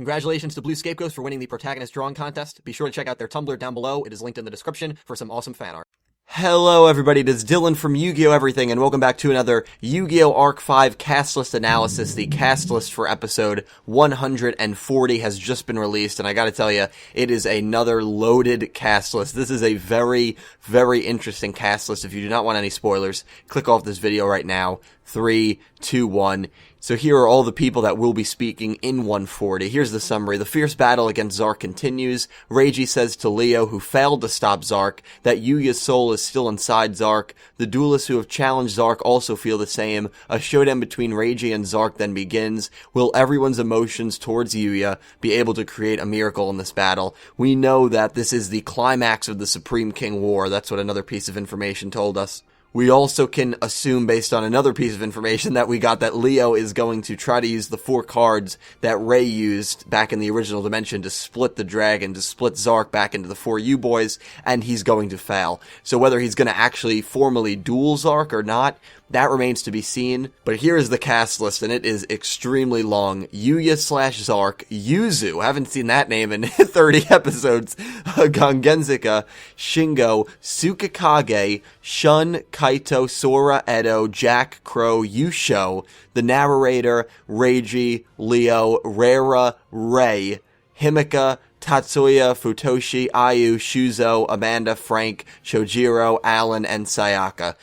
Congratulations to Blue Scapegoats for winning the Protagonist Drawing Contest. Be sure to check out their Tumblr down below. It is linked in the description for some awesome fan art. Hello everybody, it is Dylan from Yu-Gi-Oh! Everything, and welcome back to another Yu-Gi-Oh! Arc 5 cast list analysis. The cast list for episode 140 has just been released, and I gotta tell you, it is another loaded cast list. This is a very, very interesting cast list. If you do not want any spoilers, click off this video right now. 3, 2, 1. So here are all the people that will be speaking in 140. Here's the summary. The fierce battle against Zark continues. Reiji says to Leo, who failed to stop Zark, that Yuya's soul is still inside Zark. The duelists who have challenged Zark also feel the same. A showdown between Reiji and Zark then begins. Will everyone's emotions towards Yuya be able to create a miracle in this battle? We know that this is the climax of the Supreme King War. That's what another piece of information told us. We also can assume, based on another piece of information that we got, that Leo is going to try to use the 4 cards that Rei used back in the original dimension to split the dragon, to split Zark back into the 4 U-boys, and he's going to fail. So whether he's going to actually formally duel Zark or not, that remains to be seen. But here is the cast list, and it is extremely long. Yuya / Zark, Yuzu, haven't seen that name in 30 episodes, Gangenzika, Shingo, Tsukikage, Shun, Kaito, Sora, Edo, Jack, Crow, Yugioh, the narrator, Reiji, Leo, Rera, Rei, Himika, Tatsuya, Futoshi, Ayu, Shuzo, Amanda, Frank, Shojiro, Alan, and Sayaka.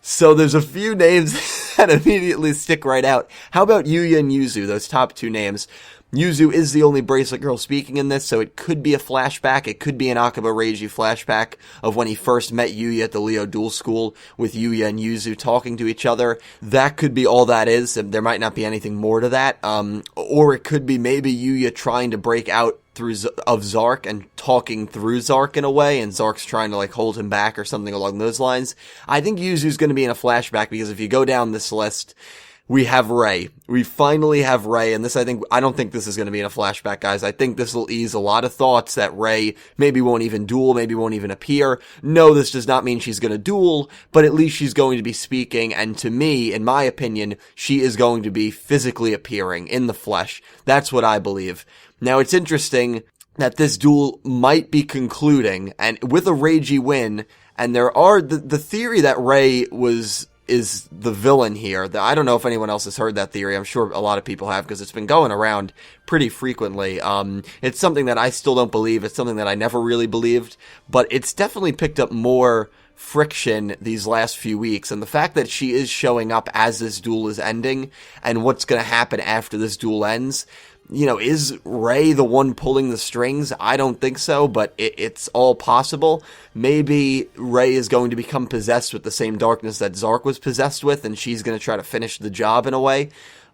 So there's a few names that immediately stick right out. How about Yuya and Yuzu, those top 2 names? Yuzu is the only bracelet girl speaking in this, so it could be a flashback. It could be an Akiba Reiji flashback of when he first met Yuya at the Leo Duel School with Yuya and Yuzu talking to each other. That could be all that is. There might not be anything more to that. Or it could be maybe Yuya trying to break out of Zark and talking through Zark in a way, and Zark's trying to hold him back or something along those lines. I think Yuzu's going to be in a flashback, because if you go down this list, we have Rei. We finally have Rei, and I don't think this is going to be in a flashback, guys. I think this will ease a lot of thoughts that Rei maybe won't even duel, maybe won't even appear. No, this does not mean she's going to duel, but at least she's going to be speaking, and to me, in my opinion, she is going to be physically appearing in the flesh. That's what I believe. Now, it's interesting that this duel might be concluding, and with a Reiji win, and there are the theory that Rei is the villain here. I don't know if anyone else has heard that theory. I'm sure a lot of people have, because it's been going around pretty frequently. It's something that I still don't believe. It's something that I never really believed, but it's definitely picked up more friction these last few weeks, and the fact that she is showing up as this duel is ending, and what's going to happen after this duel ends. Is Rei the one pulling the strings? I don't think so, but it's all possible. Maybe Rei is going to become possessed with the same darkness that Zark was possessed with, and she's going to try to finish the job in a way.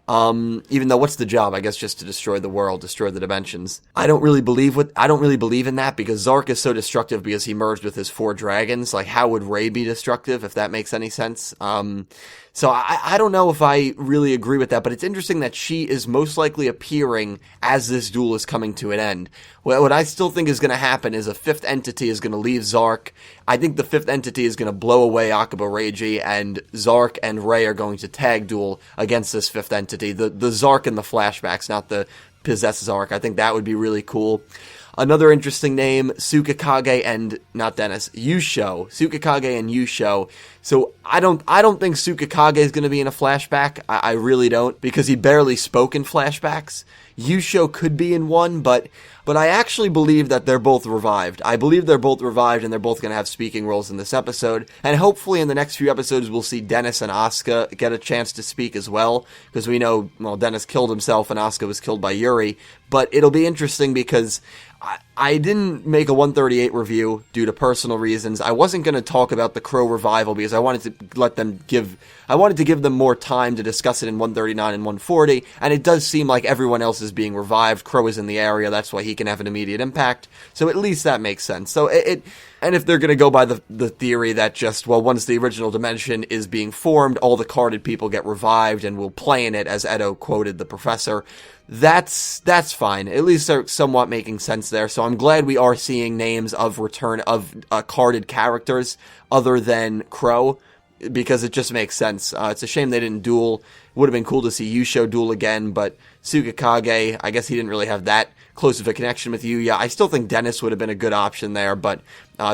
Even though, what's the job? I guess just to destroy the world, destroy the dimensions. I don't really believe in that, because Zark is so destructive because he merged with his 4 dragons. How would Rei be destructive, if that makes any sense? So I don't know if I really agree with that, but it's interesting that she is most likely appearing as this duel is coming to an end. What I still think is going to happen is a 5th entity is going to leave Zark. I think the 5th entity is going to blow away Akiba Reiji, and Zark and Rei are going to tag duel against this 5th entity. The Zark in the flashbacks, not the possessed Zark. I think that would be really cool. Another interesting name, Tsukikage and, not Dennis, Yugioh. Tsukikage and Yugioh. So I don't think Tsukikage is going to be in a flashback. I really don't, because he barely spoke in flashbacks. Yugioh could be in one, but I actually believe that they're both revived. I believe they're both revived, and they're both going to have speaking roles in this episode. And hopefully in the next few episodes we'll see Dennis and Asuka get a chance to speak as well, because we know, Dennis killed himself and Asuka was killed by Yuri. But it'll be interesting, because I didn't make a 138 review due to personal reasons. I wasn't going to talk about the Crow revival because I wanted to give them more time to discuss it in 139 and 140, and it does seem like everyone else is being revived. Crow is in the area, that's why he can have an immediate impact. So at least that makes sense. So and if they're going to go by the theory that just, once the original dimension is being formed, all the carded people get revived and will play in it, as Edo quoted the professor, that's fine. At least they're somewhat making sense there. So I'm glad we are seeing names of return of carded characters other than Crow, because it just makes sense. It's a shame they didn't duel Would have been cool to see Yugioh duel again, but Tsukikage, I guess he didn't really have that close of a connection with Yuya. I still think Dennis would have been a good option there, but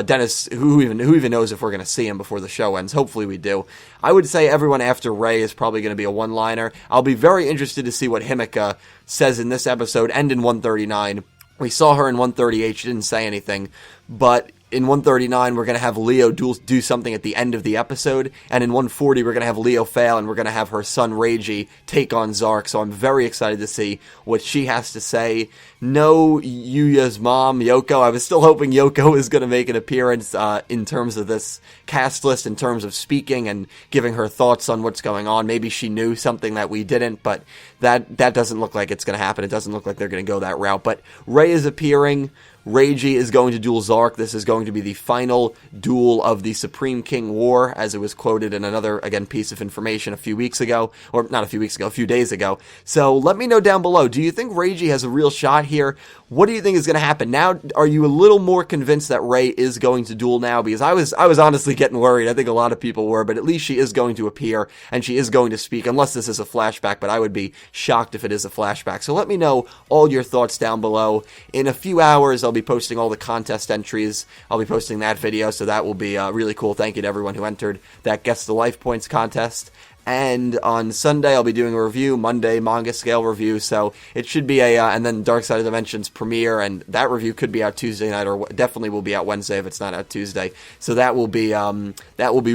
Dennis, who even knows if we're going to see him before the show ends? Hopefully we do. I would say everyone after Ray is probably going to be a one-liner. I'll be very interested to see what Himika says in this episode and in 139. We saw her in 138, she didn't say anything, but in 139, we're going to have Leo do something at the end of the episode, and in 140, we're going to have Leo fail, and we're going to have her son, Reiji, take on Zark, so I'm very excited to see what she has to say. No Yuya's mom, Yoko. I was still hoping Yoko was going to make an appearance in terms of this cast list, in terms of speaking and giving her thoughts on what's going on. Maybe she knew something that we didn't, but that doesn't look like it's going to happen. It doesn't look like they're going to go that route, but Rei is appearing. Reiji is going to duel Zark. This is going to be the final duel of the Supreme King War, as it was quoted in another, again, piece of information a few weeks ago, or not a few weeks ago, a few days ago. So let me know down below, do you think Reiji has a real shot here? What do you think is going to happen? Now, are you a little more convinced that Rei is going to duel now? Because I was honestly getting worried. I think a lot of people were, but at least she is going to appear, and she is going to speak, unless this is a flashback, but I would be shocked if it is a flashback. So let me know all your thoughts down below. In a few hours, I'll be posting all the contest entries. I'll be posting that video, so that will be really cool. Thank you to everyone who entered that Guess the Life Points contest. And on Sunday, I'll be doing a review, Monday, manga scale review, so it should be and then Dark Side of Dimensions premiere, and that review could be out Tuesday night, or definitely will be out Wednesday if it's not out Tuesday. So that will be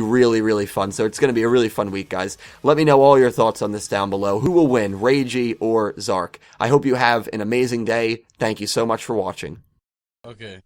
really, really fun. So it's going to be a really fun week, guys. Let me know all your thoughts on this down below. Who will win, Reiji or Zark? I hope you have an amazing day. Thank you so much for watching. Okay.